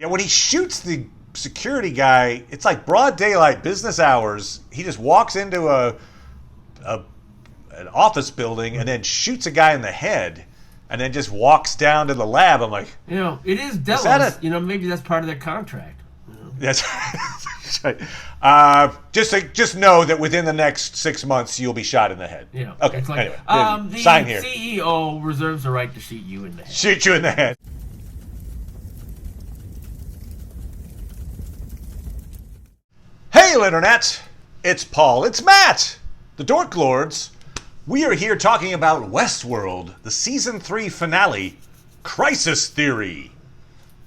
Yeah, when he shoots the security guy, it's like broad daylight, business hours. He just walks into an office building and then shoots a guy in the head and then just walks down to the lab. I'm like... it is Delos. Maybe that's part of their contract. That's right. Just know that within the next 6 months, you'll be shot in the head. Yeah. Okay, it's like, anyway. The sign here. CEO reserves the right to shoot you in the head. Shoot you in the head. Hey, Internet! It's Paul. It's Matt! The Dork Lords. We are here talking about Westworld, the Season 3 finale, Crisis Theory.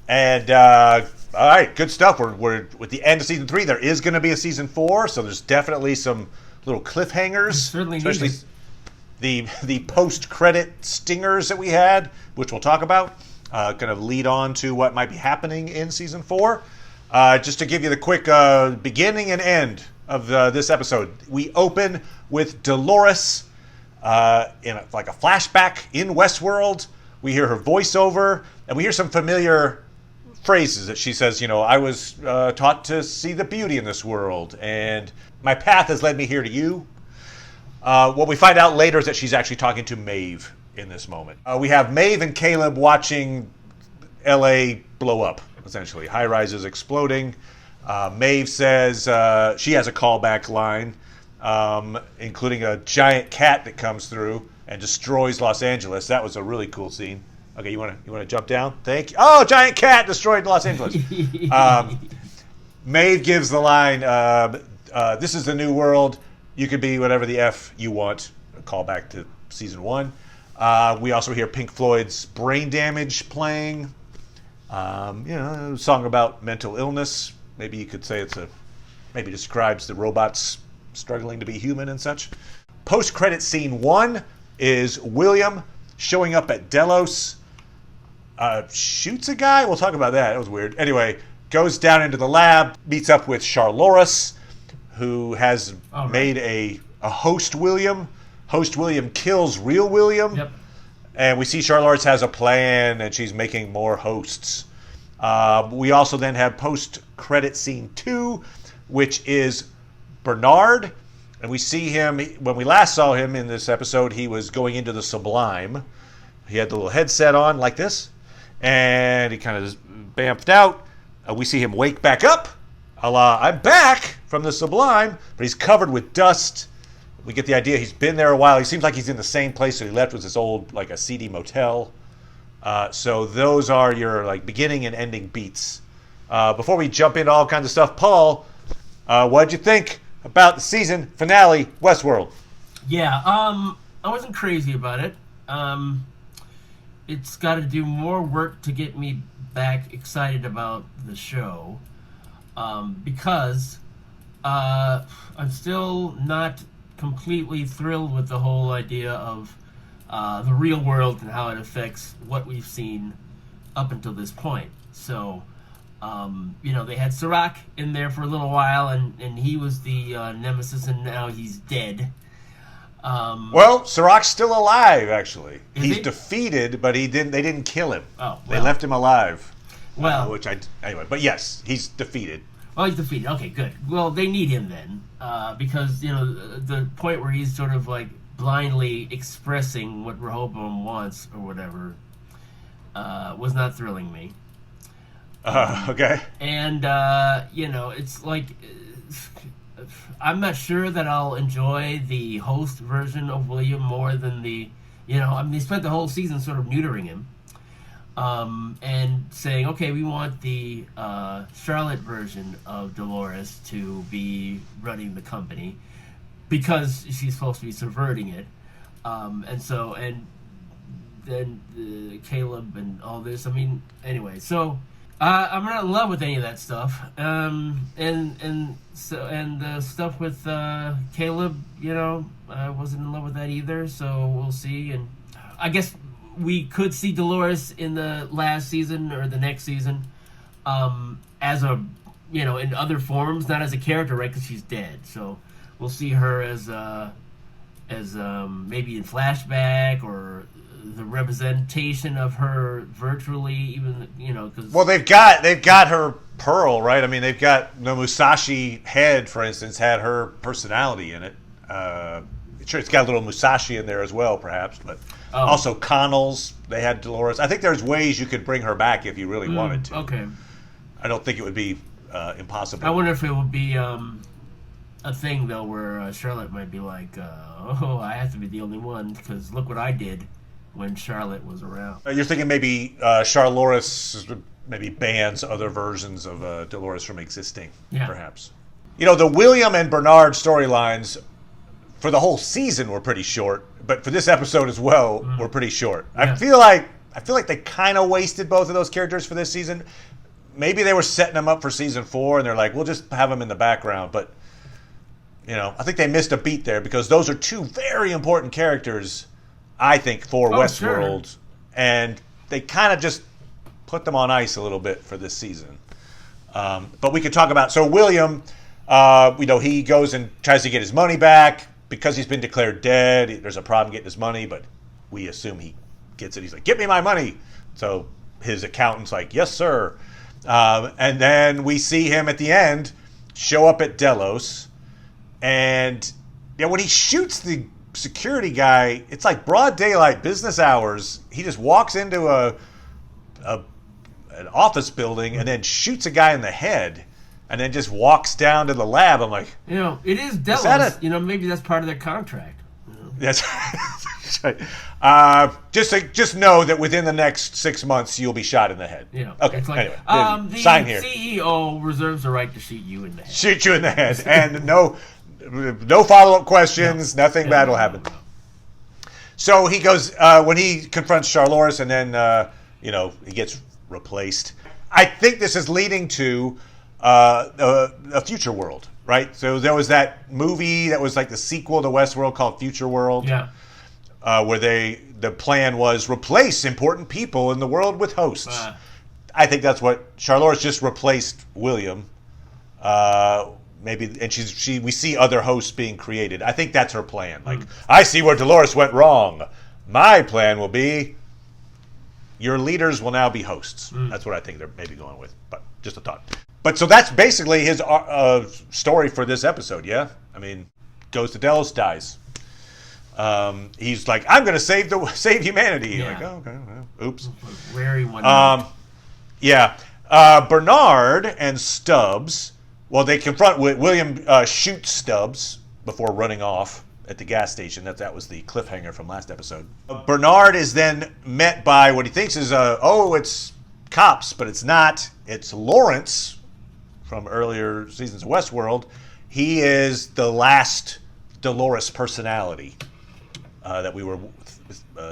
And, all right, good stuff. We're with the end of Season 3. There is going to be a Season 4, so there's definitely some little cliffhangers. Certainly especially the post-credit stingers that we had, which we'll talk about. Kind of lead on to what might be happening in Season 4. Just to give you the quick beginning and end of this episode. We open with Dolores in a flashback in Westworld. We hear her voiceover, and we hear some familiar phrases that she says, I was taught to see the beauty in this world, and my path has led me here to you. What we find out later is that she's actually talking to Maeve in this moment. We have Maeve and Caleb watching LA blow up, essentially. High-rises exploding. Maeve says she has a callback line, including a giant cat that comes through and destroys Los Angeles. That was a really cool scene. Okay, you want to jump down? Thank you. Oh, giant cat destroyed Los Angeles. Maeve gives the line, this is the new world. You can be whatever the F you want. A callback to Season 1. We also hear Pink Floyd's Brain Damage playing. A song about mental illness. Maybe you could say maybe describes the robots struggling to be human and such. Post-credit scene 1 is William showing up at Delos. Shoots a guy? We'll talk about that. That was weird. Anyway, goes down into the lab, meets up with Charloris, who has made a host William. Host William kills real William. Yep. And we see Charloris has a plan, and she's making more hosts. We also then have post-credit scene 2, which is Bernard. And we see him, when we last saw him in this episode, he was going into the Sublime. He had the little headset on like this, and he kind of just bamfed out. We see him wake back up, a la, I'm back from the Sublime, but he's covered with dust. We get the idea he's been there a while. He seems like he's in the same place that he left, was this old, a seedy motel. So those are your beginning and ending beats. Before we jump into all kinds of stuff, Paul, what did you think about the season finale, Westworld? Yeah, I wasn't crazy about it. It's got to do more work to get me back excited about the show, because I'm still not completely thrilled with the whole idea of the real world and how it affects what we've seen up until this point. So, they had Serac in there for a little while, and he was the nemesis, and now he's dead. Well, Serac's still alive, actually. He's he? Defeated, but they didn't kill him. Oh, well. They left him alive. Well, anyway, but yes, he's defeated. Well, he's defeated. Okay, good. Well, they need him then, because the point where he's sort of blindly expressing what Rehoboam wants or whatever was not thrilling me. Okay. And it's I'm not sure that I'll enjoy the host version of William more than they spent the whole season sort of neutering him. And saying, okay, we want the Charlotte version of Dolores to be running the company because she's supposed to be subverting it. And then Caleb and all this. Anyway, so I'm not in love with any of that stuff. And the stuff with Caleb, I wasn't in love with that either. So we'll see. And I guess we could see Dolores in the last season or the next season as in other forms, not as a character, right? Because she's dead. So we'll see her as maybe in flashback or the representation of her virtually, even because Well, they've got her Pearl, right? I mean, they've got the Musashi head, for instance, had her personality in it. Sure, it's got a little Musashi in there as well, perhaps, but also Connell's. They had Dolores. I think there's ways you could bring her back if you really wanted to. Okay. I don't think it would be impossible. I wonder if it would be a thing though, where Charlotte might be like, "Oh, I have to be the only one because look what I did when Charlotte was around." You're thinking maybe Charloris maybe bans other versions of Dolores from existing, perhaps. The William and Bernard storylines for the whole season were pretty short, but for this episode as well were pretty short. Yeah. I feel like they kind of wasted both of those characters for this season. Maybe they were setting them up for season 4, and they're like, we'll just have them in the background. But I think they missed a beat there because those are two very important characters, I think, for Westworld, sure. And they kind of just put them on ice a little bit for this season. But we could talk about William. He goes and tries to get his money back. Because he's been declared dead, there's a problem getting his money, but we assume he gets it. He's like, "Get me my money." So his accountant's like, "Yes, sir." And then we see him at the end show up at Delos. And when he shoots the security guy, it's like broad daylight, business hours. He just walks into an office building and then shoots a guy in the head. And then just walks down to the lab. I'm like, it is Delos. Maybe that's part of their contract. That's right. Just know that within the next 6 months you'll be shot in the head. Okay. It's like, anyway, the sign here. CEO reserves the right to shoot you in the head. Shoot you in the head, and no follow-up questions. Nothing bad will happen. So he goes when he confronts Charloris, and then he gets replaced. I think this is leading to a future world, right? So there was that movie that was like the sequel to Westworld called Future World, where the plan was replace important people in the world with hosts. I think that's what Charloris just replaced William. Maybe, and we see other hosts being created. I think that's her plan. Like, I see where Dolores went wrong. My plan will be your leaders will now be hosts. That's what I think they're maybe going with, but just a thought. But so that's basically his story for this episode, yeah? I mean, goes to Delos, dies. He's like, I'm going to save humanity. Yeah. Like, oh, okay, well, oops. Very one. Bernard and Stubbs, they confront William, shoots Stubbs before running off at the gas station. That was the cliffhanger from last episode. Bernard is then met by what he thinks is, it's cops, but it's not. It's Lawrence from earlier seasons of Westworld. He is the last Dolores personality that we were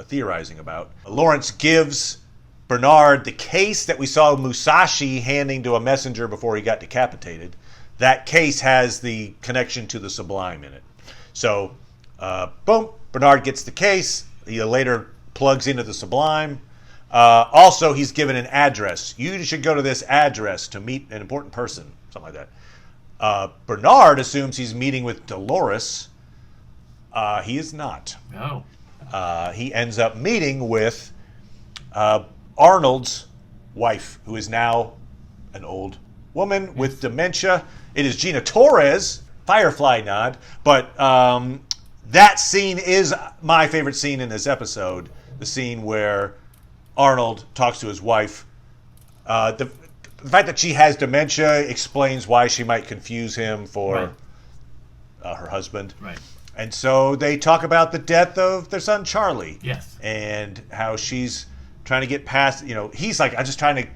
theorizing about. Lawrence gives Bernard the case that we saw Musashi handing to a messenger before he got decapitated. That case has the connection to the Sublime in it. So, boom, Bernard gets the case. He later plugs into the Sublime. Also, he's given an address. You should go to this address to meet an important person, something like that. Bernard assumes he's meeting with Dolores. He is not. No. He ends up meeting with Arnold's wife, who is now an old woman with dementia. It is Gina Torres, Firefly nod, but that scene is my favorite scene in this episode, the scene where Arnold talks to his wife. The fact that she has dementia explains why she might confuse him for her husband. Right. And so they talk about the death of their son Charlie. Yes. And how she's trying to get past, he's like, I'm just trying to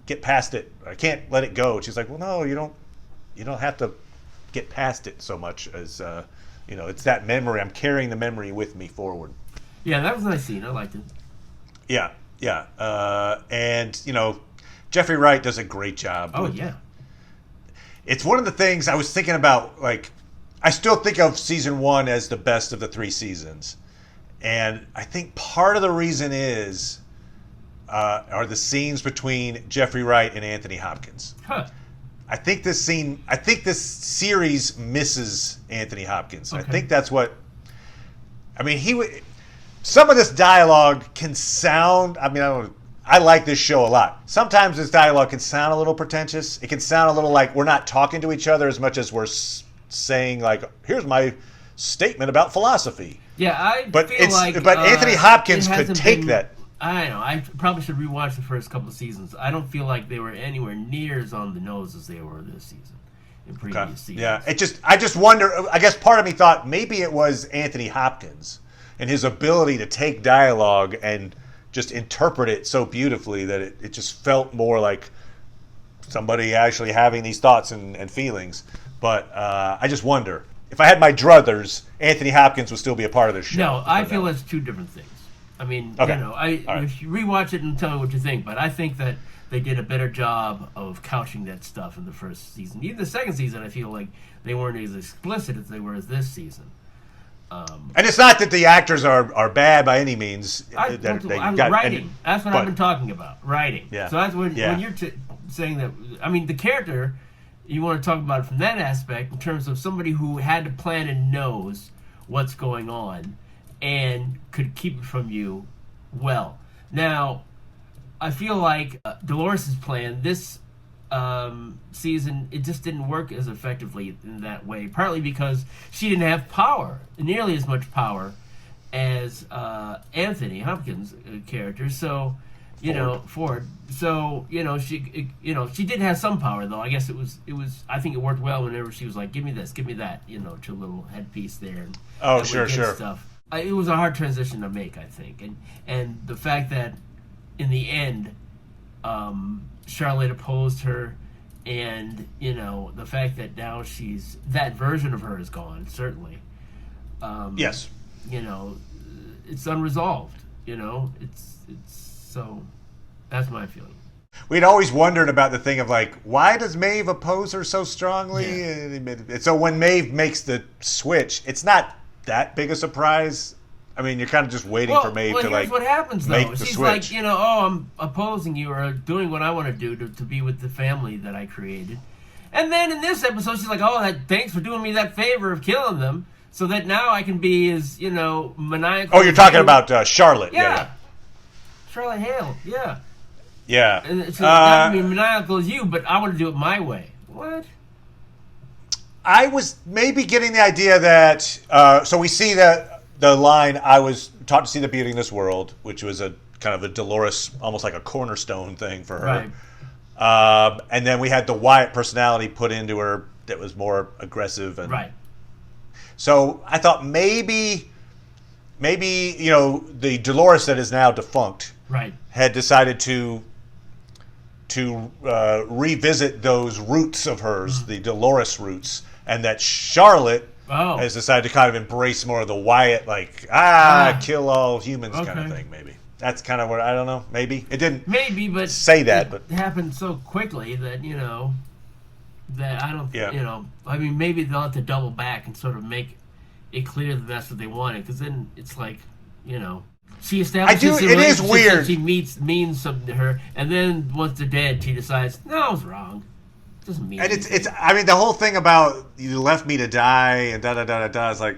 get past it. I can't let it go. And she's like, well, no, you don't have to get past it so much as, it's that memory. I'm carrying the memory with me forward. Yeah, that was a nice scene. I liked it. Yeah. And, Jeffrey Wright does a great job. Oh, yeah. It's one of the things I was thinking about, like, I still think of season 1 as the best of the 3 seasons. And I think part of the reason are the scenes between Jeffrey Wright and Anthony Hopkins. Huh. I think this series misses Anthony Hopkins. Okay. I think that's what, I mean, some of this dialogue can sound, I like this show a lot. Sometimes this dialogue can sound a little pretentious. It can sound a little like we're not talking to each other as much as we're saying, like, here's my statement about philosophy. Yeah, but Anthony Hopkins could take that. I know. I probably should rewatch the first couple of seasons. I don't feel like they were anywhere near as on the nose as they were this season. In previous seasons. Yeah, I just wonder. I guess part of me thought maybe it was Anthony Hopkins and his ability to take dialogue and just interpret it so beautifully that it just felt more like somebody actually having these thoughts and feelings. But I just wonder if I had my druthers, Anthony Hopkins would still be a part of this show. No, I feel it's two different things. I mean, okay. If you rewatch it and tell me what you think, but I think that they did a better job of couching that stuff in the first season. Even the second season, I feel like they weren't as explicit as they were this season. And it's not that the actors are bad by any means. Writing. That's what I've been talking about. Writing. Yeah. So that's when you're saying that. I mean, the character, you want to talk about it from that aspect in terms of somebody who had to plan and knows what's going on and could keep it from you well. Now, I feel like Dolores' plan this season, it just didn't work as effectively in that way. Partly because she didn't have power, nearly as much power as Anthony Hopkins' character. So, Ford. So, she did have some power though. I guess it was. I think it worked well whenever she was like, "Give me this, give me that," to a little headpiece there. And sure. Stuff. It was a hard transition to make, I think, and the fact that in the end, Charlotte opposed her, and the fact that now that version of her is gone. Certainly, yes. It's unresolved. It's so. That's my feeling. We'd always wondered about the thing of like, why does Maeve oppose her so strongly? Yeah. And so when Maeve makes the switch, it's not that big a surprise. I mean, you're kind of just waiting for Maeve to like. What happens though? Make the She's switch. like, I'm opposing you or doing what I want to do to be with the family that I created. And then in this episode, she's like, thanks for doing me that favor of killing them, so that now I can be as maniacal. Oh, you're talking about Charlotte. Yeah. Charlotte Hale. Yeah. Yeah. And so not to be maniacal as you, but I want to do it my way. What? I was maybe getting the idea that so we see the line, I was taught to see the beauty in this world, which was a kind of a Dolores, almost like a cornerstone thing for her. Right. And then we had the Wyatt personality put into her that was more aggressive. And right. So I thought maybe the Dolores that is now defunct right. had decided to revisit those roots of hers, the Dolores roots, and that Charlotte has decided to kind of embrace more of the Wyatt, like, kill all humans kind of thing, maybe. That's kind of what, I don't know, maybe. It didn't but say that, but it happened so quickly that, that I don't, I mean, maybe they'll have to double back and sort of make it clear that that's what they wanted, because then it's like, she establishes it is weird. That she means something to her, and then once they're dead, she decides, no, I was wrong. It doesn't mean anything. It's I mean, the whole thing about you left me to die and da-da-da-da-da is like,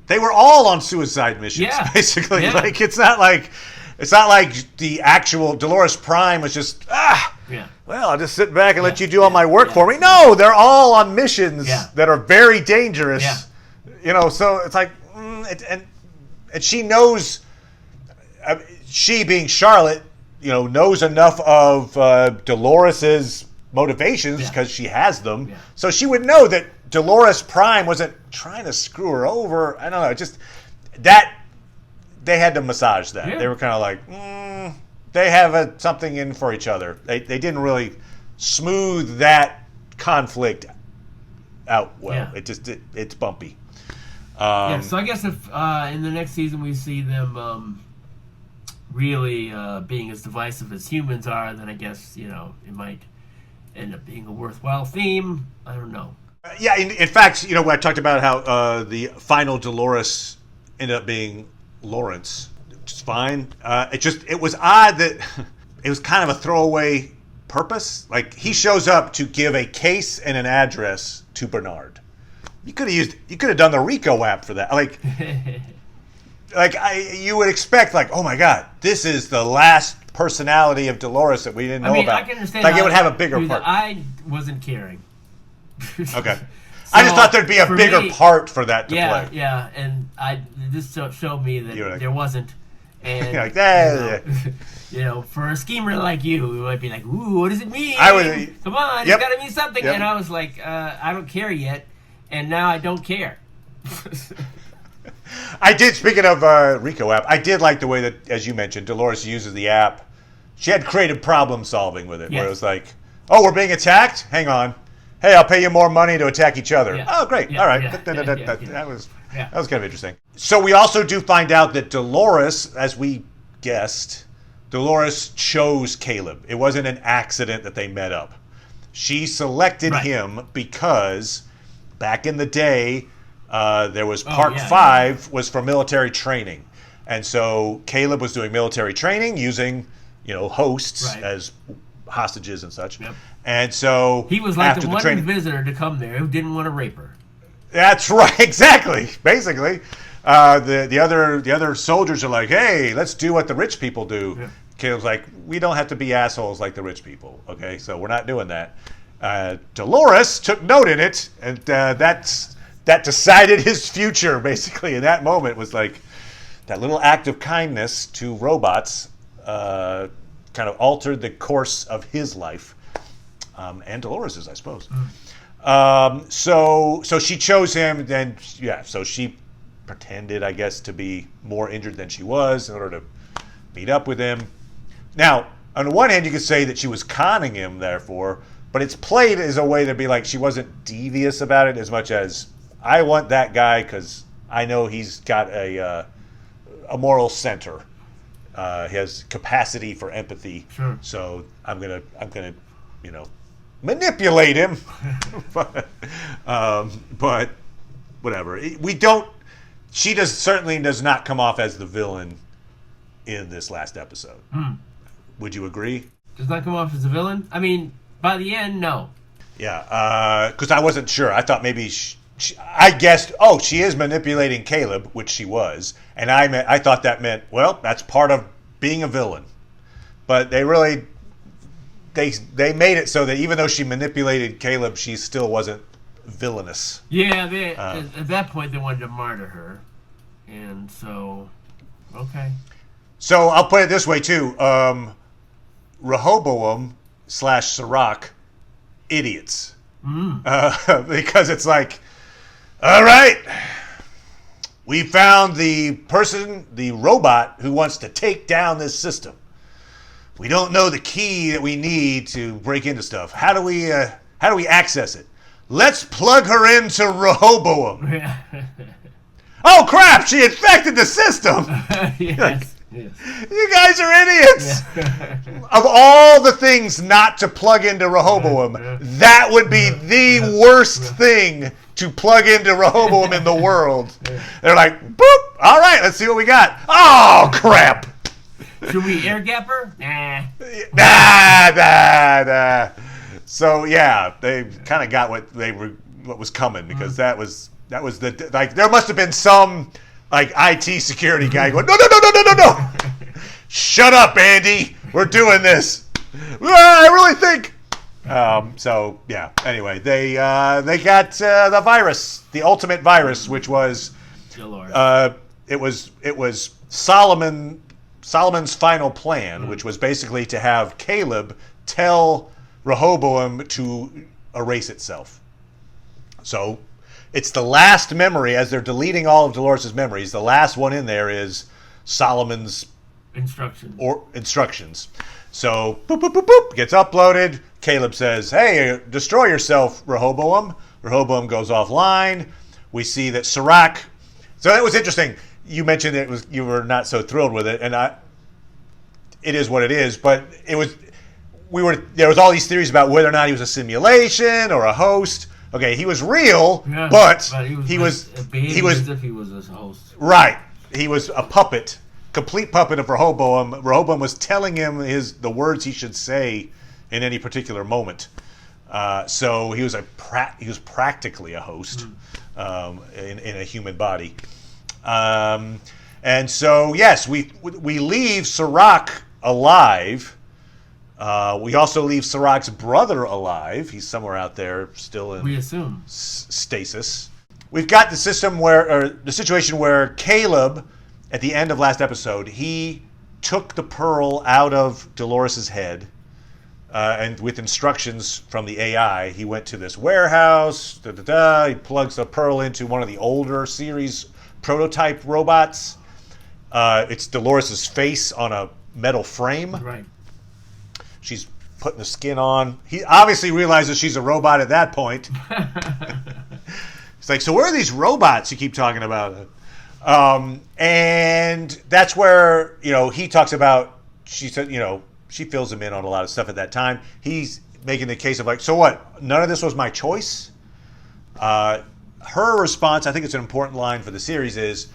they were all on suicide missions, basically. Yeah. Like, it's not like the actual Dolores Prime was just, well, I'll just sit back and let you do all my work for me. No, they're all on missions that are very dangerous. Yeah. So it's like, and she knows, she being Charlotte, knows enough of Dolores's motivations because she has them. Yeah. So she would know that Dolores Prime wasn't trying to screw her over. I don't know. Just that they had to massage that. Yeah. They were kind of like, they have something in for each other. They didn't really smooth that conflict out well. Yeah. It's bumpy. So I guess if in the next season we see them really being as divisive as humans are, then I guess it might end up being a worthwhile theme. I don't know. In fact, when I talked about how the final Dolores ended up being Lawrence, which is fine. It was odd that it was kind of a throwaway purpose. Like, he shows up to give a case and an address to Bernard. You could have done the Rico app for that. Like, like you would expect, like, oh my God, this is the last personality of Dolores that we didn't know about. I can understand. Like it would have a bigger part. I wasn't caring. Okay. So, I just thought there'd be a bigger part for that to play. Yeah, and this showed me that there wasn't. And you're like, you know, for a schemer like you, we might be like, ooh, what does it mean? Come on, it's got to mean something. Yep. And I was like, I don't care yet, and now I don't care. I did, speaking of Rico app, I did like the way that, as you mentioned, Dolores uses the app. She had creative problem solving with it, where it was like, oh, we're being attacked? Hang on. Hey, I'll pay you more money to attack each other. Yeah. Oh, great. All right. That was kind of interesting. So we also do find out that Dolores, as we guessed, Dolores chose Caleb. It wasn't an accident that they met up. She selected him because back in the day, there was Part 5 was for military training. And so Caleb was doing military training using, hosts as hostages and such. Yep. And so he was like the one visitor to come there who didn't want to rape her. That's right, exactly. Basically, the other soldiers are like, "Hey, let's do what the rich people do." Yeah. Caleb's like, "We don't have to be assholes like the rich people, okay? So we're not doing that." Dolores took note in it, and that decided his future. Basically, in that moment, was like that little act of kindness to robots kind of altered the course of his life. And Dolores's, I suppose. So she chose him. Then, so she pretended, I guess, to be more injured than she was in order to meet up with him. Now, on the one hand, you could say that she was conning him, therefore, but it's played as a way to be like she wasn't devious about it as much as I want that guy because I know he's got a moral center. He has capacity for empathy. Sure. So I'm gonna manipulate him, but whatever. She certainly does not come off as the villain in this last episode. Would you agree? Does not come off as a villain? I mean, by the end, no. Yeah, because I wasn't sure. I thought maybe I guessed. Oh, she is manipulating Caleb, which she was, and I thought that meant, well, that's part of being a villain. But they really. They made it so that even though she manipulated Caleb, she still wasn't villainous. Yeah, at that point they wanted to martyr her, and so okay. So I'll put it this way too: Rehoboam / Sirach, idiots, because it's like, all right, we found the robot who wants to take down this system. We don't know the key that we need to break into stuff. How do we access it? Let's plug her into Rehoboam. Oh crap! She infected the system. Yes. You guys are idiots. Yeah. Of all the things not to plug into Rehoboam, that would be the worst thing to plug into Rehoboam in the world. They're like, boop. All right, let's see what we got. Oh crap. Should we air gap her? Nah. Nah. So yeah, they kind of got what was coming because that was the like there must have been some like IT security guy going no. Shut up, Andy. We're doing this. I really think. So yeah. Anyway, they got the virus, the ultimate virus, which was it was Solomon's final plan, which was basically to have Caleb tell Rehoboam to erase itself. So it's the last memory, as they're deleting all of Dolores' memories, the last one in there is Solomon's instructions. So boop, boop, boop, boop, gets uploaded. Caleb says, hey, destroy yourself, Rehoboam. Rehoboam goes offline. We see that Sirach... So that was interesting. You mentioned you were not so thrilled with it, and it is what it is. But there was all these theories about whether or not he was a simulation or a host. Okay, he was real, but he was as if he was a host. Right, he was a puppet, complete puppet of Rehoboam. Rehoboam was telling him the words he should say in any particular moment. So he was practically a host in a human body. And so, yes, we leave Serac alive. We also leave Serac's brother alive. He's somewhere out there still in, we assume, stasis. We've got the situation where Caleb, at the end of last episode, he took the pearl out of Dolores' head, and with instructions from the AI, he went to this warehouse. He plugs the pearl into one of the older series prototype robots. It's Dolores' face on a metal frame. right? She's putting the skin on. He obviously realizes she's a robot at that point. It's like, so where are these robots you keep talking about? And that's where, he talks about, she said, she fills him in on a lot of stuff at that time. He's making the case of like, so what? None of this was my choice? Her response, I think it's an important line for the series, is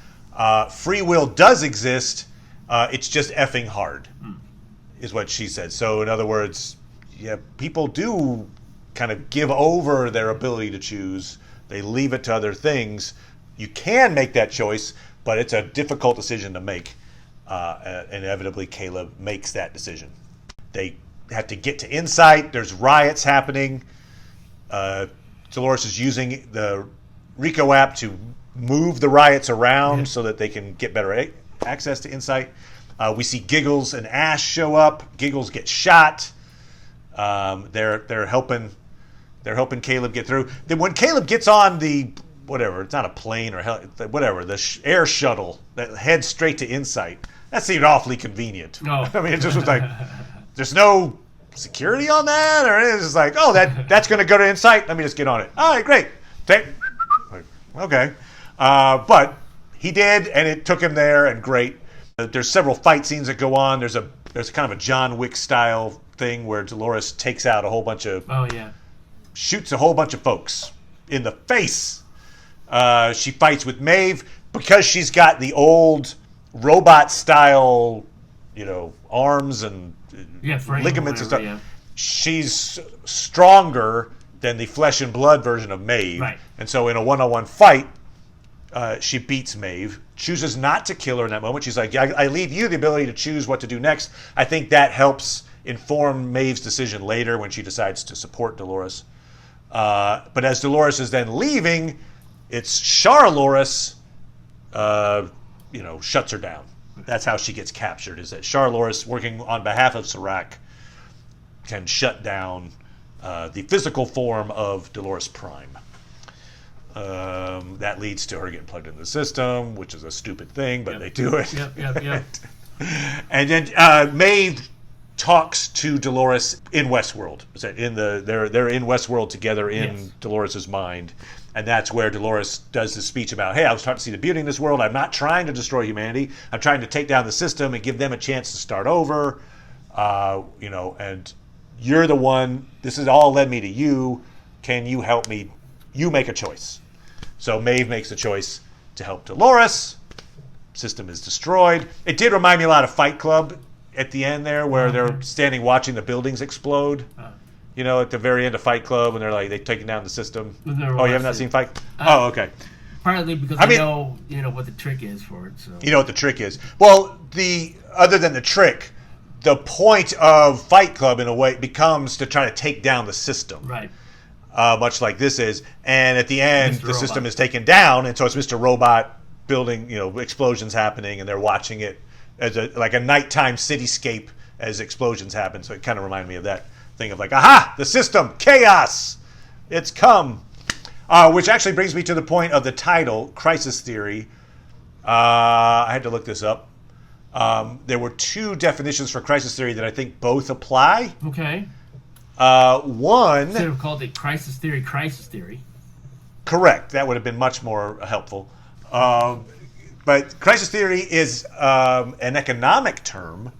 free will does exist. It's just effing hard, is what she said. So in other words, yeah, people do kind of give over their ability to choose. They leave it to other things. You can make that choice, but it's a difficult decision to make. Inevitably, Caleb makes that decision. They have to get to Insight. There's riots happening. Dolores is using the Rico app to move the riots around so that they can get better access to Insight. We see Giggles and Ash show up. Giggles gets shot. They're helping Caleb get through. Then when Caleb gets on the whatever, it's not a plane or whatever, the air shuttle that heads straight to Insight. That seemed awfully convenient. No. I mean, it just was like, there's no security on that, or it's just like, oh, that's going to go to Insight. Let me just get on it. All right, great. Okay, but he did, and it took him there, and great. There's several fight scenes that go on. There's kind of a John Wick style thing where Dolores takes out a whole bunch of, shoots a whole bunch of folks in the face. She fights with Maeve because she's got the old robot style, arms and ligaments and stuff. Yeah. She's stronger than the flesh and blood version of Maeve. Right. And so in a one-on-one fight, she beats Maeve, chooses not to kill her in that moment. She's like, I leave you the ability to choose what to do next. I think that helps inform Maeve's decision later when she decides to support Dolores. But as Dolores is then leaving, it's Charloris, shuts her down. That's how she gets captured, is that Charloris, working on behalf of Serac, can shut down the physical form of Dolores Prime. That leads to her getting plugged into the system, which is a stupid thing, but they do it. Yep. And then Maeve talks to Dolores in Westworld. They're in Westworld together in Dolores' mind. And that's where Dolores does the speech about, hey, I was taught to see the beauty in this world. I'm not trying to destroy humanity. I'm trying to take down the system and give them a chance to start over. And you're the one. This has all led me to you. Can you help me? You make a choice. So Maeve makes a choice to help Dolores. System is destroyed. It did remind me a lot of Fight Club at the end there, where they're standing watching the buildings explode. At the very end of Fight Club, and they're taking down the system. Oh, you have not seen Fight? Oh, okay. Partly because I know what the trick is for it. So you know what the trick is. Well, other than the trick, the point of Fight Club in a way becomes to try to take down the system. Right. Much like this is, and at the end, the system is taken down, and so it's Mr. Robot building, explosions happening, and they're watching it as a nighttime cityscape as explosions happen. So it kind of reminded me of that thing of aha, the system, chaos, it's come. Which actually brings me to the point of the title, Crisis Theory. I had to look this up. There were two definitions for crisis theory that I think both apply. Okay. One... Instead of called it crisis theory. Correct. That would have been much more helpful. But crisis theory is an economic term.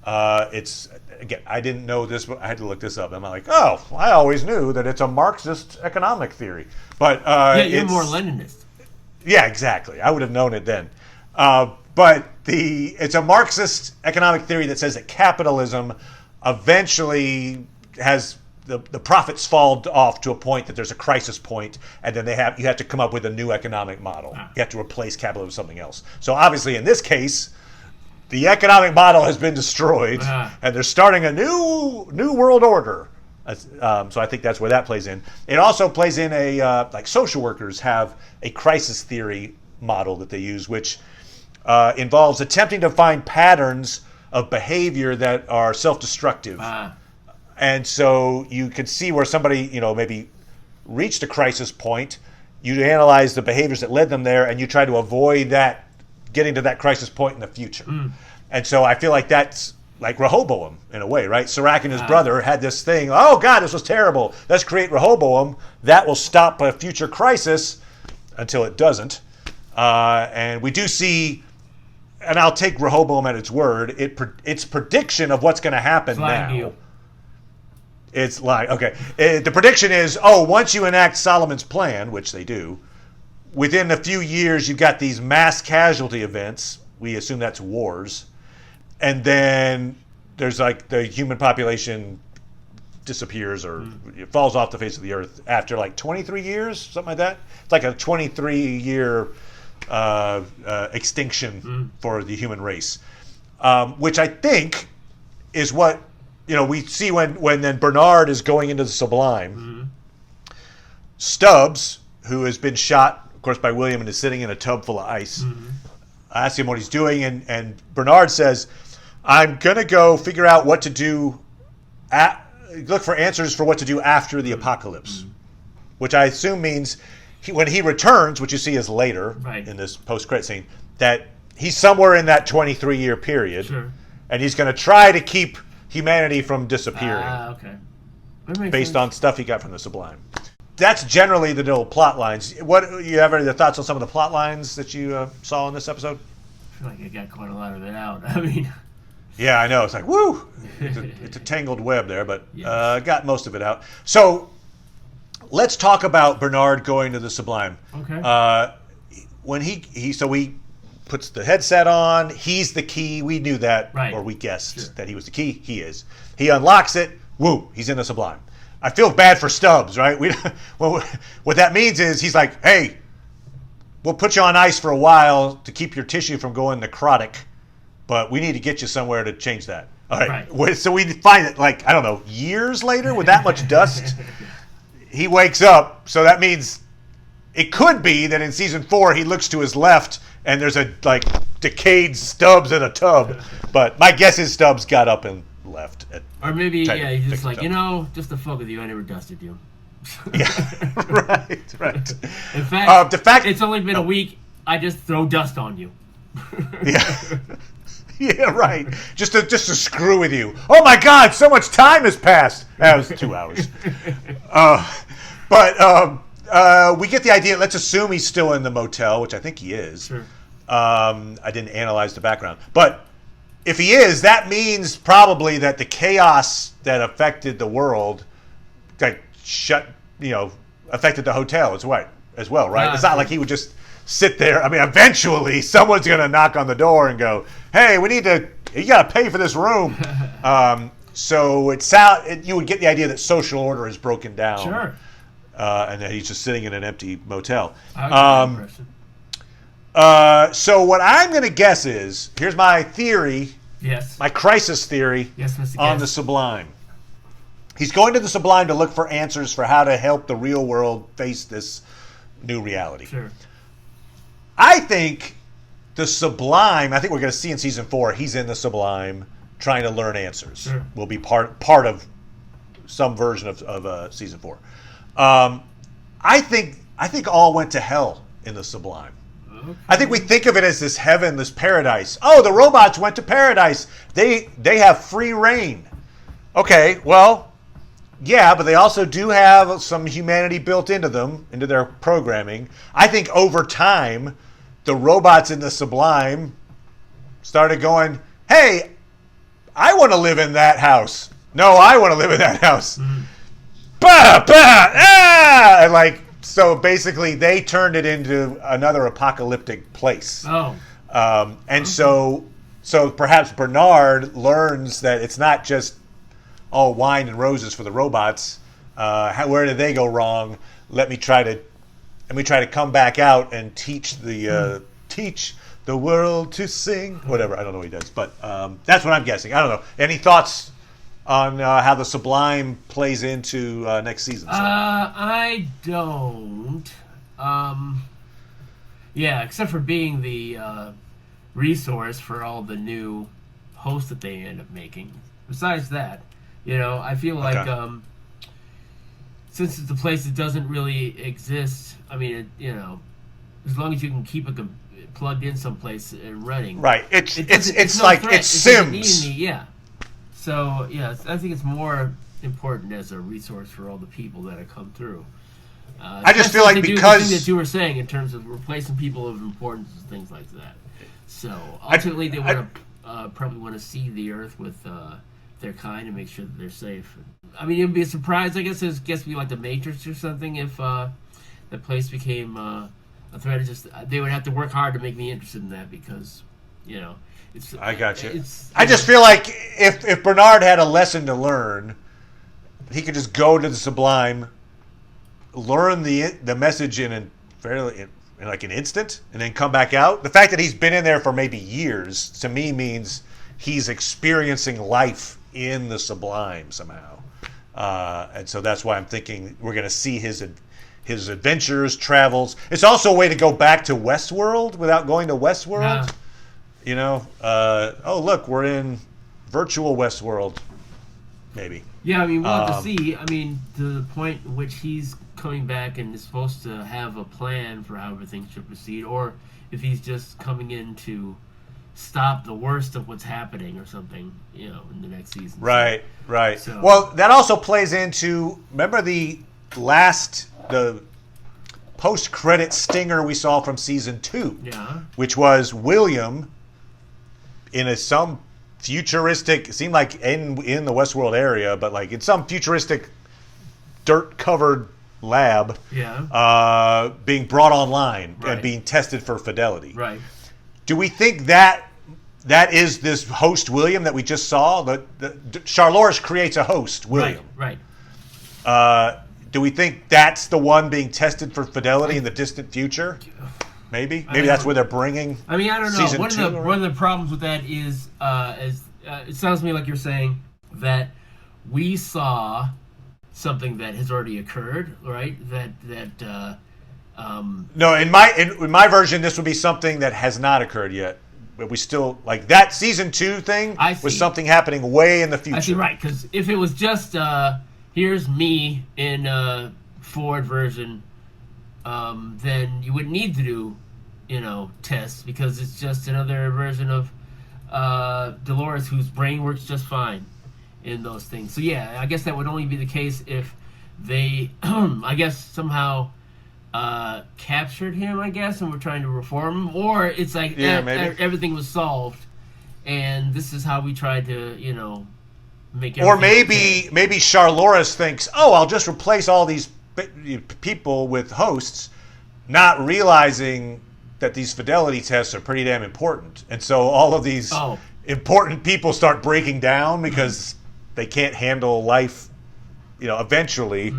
It's... Again, I didn't know this, but I had to look this up. I'm like, I always knew that it's a Marxist economic theory. But you're more Leninist. Yeah, exactly. I would have known it then. But it's a Marxist economic theory that says that capitalism eventually has the profits fall off to a point that there's a crisis point, and then you have to come up with a new economic model. You have to replace capitalism with something else. So obviously, in this case, the economic model has been destroyed, and they're starting a new world order. So I think that's where that plays in. It also plays in like social workers have a crisis theory model that they use, which involves attempting to find patterns of behavior that are self-destructive. And so you could see where somebody, maybe reached a crisis point. You analyze the behaviors that led them there, and you try to avoid that getting to that crisis point in the future. And so I feel like that's like Rehoboam in a way, right? Sirach and his brother had this thing. Oh God, this was terrible. Let's create Rehoboam. That will stop a future crisis until it doesn't. And we do see, and I'll take Rehoboam at its word. Its prediction of what's going to happen now. It's like, okay, the prediction is, once you enact Solomon's plan, which they do, within a few years you've got these mass casualty events. We assume that's wars. And then there's like the human population disappears or it falls off the face of the earth after like 23 years, something like that. It's like a 23-year extinction for the human race, which I think is what we see when then Bernard is going into the Sublime. Stubbs, who has been shot, of course, by William and is sitting in a tub full of ice, asks him what he's doing, and Bernard says, I'm going to go figure out what to do, look for answers for what to do after the apocalypse, which I assume means when he returns, which you see is later in this post-credit scene, that he's somewhere in that 23-year period, and he's going to try to keep humanity from disappearing based on stuff he got from the Sublime. That's generally the little plot lines. What you have any thoughts on some of the plot lines that you saw in this episode? I feel like I got quite a lot of it out. I mean, yeah, I know. It's like, woo! It's a tangled web there, but got most of it out. So let's talk about Bernard going to the Sublime. Okay. When we puts the headset on, he's the key. We knew that, or we guessed that he was the key. He is. He unlocks it. Woo! He's in the Sublime. I feel bad for Stubbs, right? What that means is he's like, hey, we'll put you on ice for a while to keep your tissue from going necrotic, but we need to get you somewhere to change that. All right. So we find it like, I don't know, years later with that much dust, he wakes up. So that means it could be that in season 4 he looks to his left and there's a like decayed Stubbs in a tub. But my guess is Stubbs got up and left. Or maybe, he's just like, just to fuck with you, I never dusted you. Yeah, right. In fact, it's only been a week. I just throw dust on you. Yeah, right. Just to screw with you. Oh my God, so much time has passed. That was 2 hours. But we get the idea. Let's assume he's still in the motel, which I think he is. Sure. I didn't analyze the background, but if he is, that means probably that the chaos that affected the world, like affected the hotel as well, right? It's not like he would just sit there. I mean, eventually someone's going to knock on the door and go, "Hey, you got to pay for this room." So you would get the idea that social order is broken down, sure, and that he's just sitting in an empty motel. So what I'm going to guess is, here's my theory, my crisis theory on the Sublime. He's going to the Sublime to look for answers for how to help the real world face this new reality. Sure. I think the Sublime, I think we're going to see in season 4, he's in the Sublime trying to learn answers. Sure. Will be part of some version of season 4. I think all went to hell in the Sublime. Okay. I think we think of it as this heaven, this paradise. Oh, the robots went to paradise. They have free reign. Okay, well, yeah, but they also do have some humanity built into them, into their programming. I think over time, the robots in the Sublime started going, hey, I want to live in that house. No, I want to live in that house. Mm-hmm. Bah, bah, ah! And so basically they turned it into another apocalyptic place. Oh. So perhaps Bernard learns that it's not just all wine and roses for the robots. Where did they go wrong? Let me try to come back out and teach the world to sing. Whatever, I don't know what he does, but that's what I'm guessing. I don't know. Any thoughts on how the Sublime plays into next season? I don't. Yeah, except for being the resource for all the new hosts that they end up making. Besides that, I feel like since it's a place that doesn't really exist, I mean, as long as you can keep it plugged in someplace and running. Right. It's like threat. It's Sims. Yeah. So yeah, I think it's more important as a resource for all the people that have come through. I just feel like because the thing that you were saying in terms of replacing people of importance and things like that. So ultimately, they probably want to see the Earth with their kind and make sure that they're safe. I mean, it would be a surprise. I guess it gets to be like the Matrix or something if the place became a threat. They would have to work hard to make me interested in that because, it's. I got you. I just feel like if Bernard had a lesson to learn, he could just go to the Sublime, learn the message in like an instant, and then come back out. The fact that he's been in there for maybe years to me means he's experiencing life in the Sublime somehow, and so that's why I'm thinking we're going to see his adventures, travels. It's also a way to go back to Westworld without going to Westworld. Oh look, we're in virtual Westworld, maybe. Yeah, I mean, we'll have to see. I mean, to the point in which he's coming back and is supposed to have a plan for how everything should proceed, or if he's just coming in to stop the worst of what's happening or something, in the next season. Right. So, well, that also plays into, remember the post-credit stinger we saw from season 2, which was William in some futuristic, it seemed like in the Westworld area, but like in some futuristic dirt-covered lab, being brought online and being tested for fidelity. Right. Do we think that is this host William that we just saw? Charlores creates a host William. Right. Do we think that's the one being tested for fidelity in the distant future? Maybe that's where they're bringing. I mean, I don't know. One of the problems with that is, it sounds to me like you're saying that we saw something that has already occurred, right? No, in my version, this would be something that has not occurred yet. But we still like that season 2 thing was something happening way in the future. I see, right? Because if it was just here's me in Ford version, then you wouldn't need to do tests because it's just another version of Dolores whose brain works just fine in those things. So yeah, I guess that would only be the case if they, I guess, somehow captured him, I guess, and were trying to reform him, or it's like everything was solved, and this is how we tried to, make. Or maybe Charlores thinks, I'll just replace all these people with hosts, not realizing that these fidelity tests are pretty damn important, and so all of these important people start breaking down because they can't handle life. Eventually,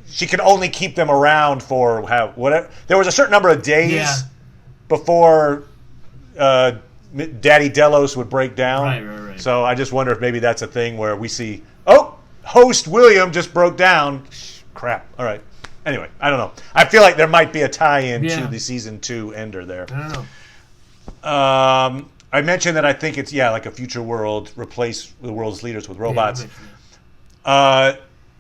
she can only keep them around for whatever. There was a certain number of days before Daddy Delos would break down. Right. So I just wonder if maybe that's a thing where we see, host William just broke down. Crap. All right. Anyway, I don't know. I feel like there might be a tie-in to the season 2 ender there. I don't know. I mentioned that I think it's like a future world, replace the world's leaders with robots.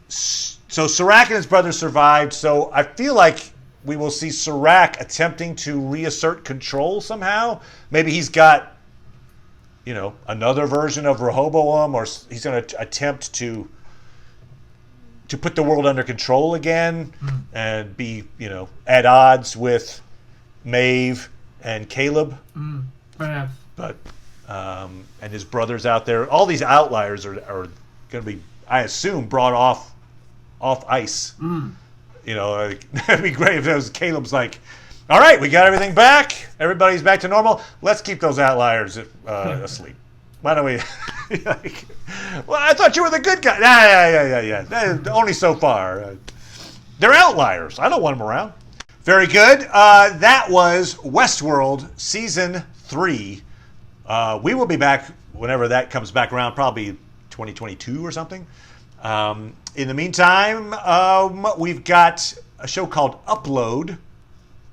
So Serac and his brother survived. So I feel like we will see Serac attempting to reassert control somehow. Maybe he's got, another version of Rehoboam, or he's going to attempt to put the world under control again and be, at odds with Maeve and Caleb. Perhaps. But and his brothers out there. All these outliers are going to be, I assume, brought off ice. It'd be great if it was Caleb's like, all right, we got everything back. Everybody's back to normal. Let's keep those outliers asleep. Why don't we? Like, well, I thought you were the good guy. Yeah. Only so far. They're outliers. I don't want them around. Very good. That was Westworld Season 3. We will be back whenever that comes back around, probably 2022 or something. In the meantime, we've got a show called Upload.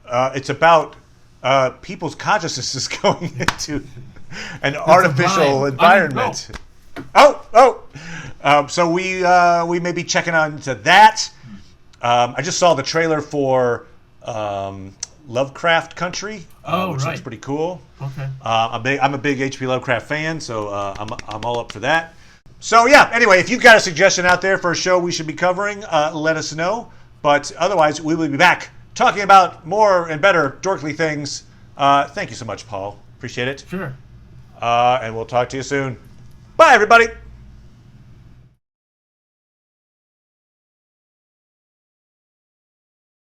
It's about people's consciousnesses going into an artificial environment. So we may be checking on to that. I just saw the trailer for Lovecraft Country, which looks pretty cool. Okay. I'm a big H.P. Lovecraft fan, so I'm all up for that. So yeah, anyway, if you've got a suggestion out there for a show we should be covering, let us know. But otherwise, we will be back talking about more and better dorkly things. Thank you so much, Paul. Appreciate it. Sure. And we'll talk to you soon. Bye, everybody.